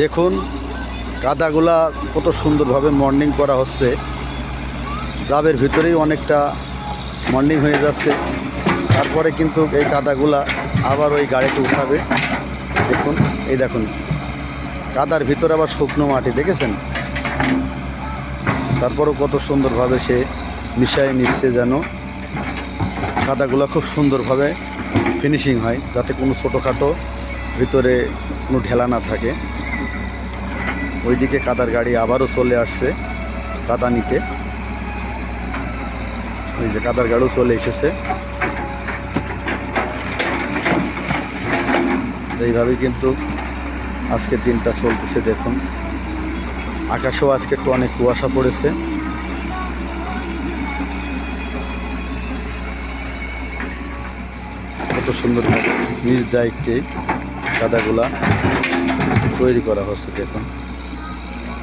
দেখুন কাদাগুলা কত সুন্দরভাবে মর্নিং করা হচ্ছে। জাবের ভিতরেই অনেকটা মর্নিং হয়ে যাচ্ছে, তারপরে কিন্তু এই কাদাগুলা আবার ওই গাড়িতে উঠাবে। দেখুন, এই দেখুন কাদার ভিতরে আবার শুকনো মাটি দেখেছেন, তারপরও কত সুন্দরভাবে সে মিশিয়ে নিচ্ছে, যেন কাদাগুলো খুব সুন্দরভাবে ফিনিশিং হয়, যাতে কোনো ছোটোখাটো ভিতরে কোনো ঢেলা না থাকে। ওইদিকে কাদার গাড়ি আবারও চলে আসছে কাদা নিতে। ওই যে কাদার গাড়িও চলে এসেছে। এইভাবেই কিন্তু আজকের দিনটা চলতেছে। দেখুন আকাশেও আজকে একটু অনেক কুয়াশা পড়েছে। কত সুন্দর নিজ দায়িত্বে কাদাগুলা তৈরি করা হচ্ছে দেখুন।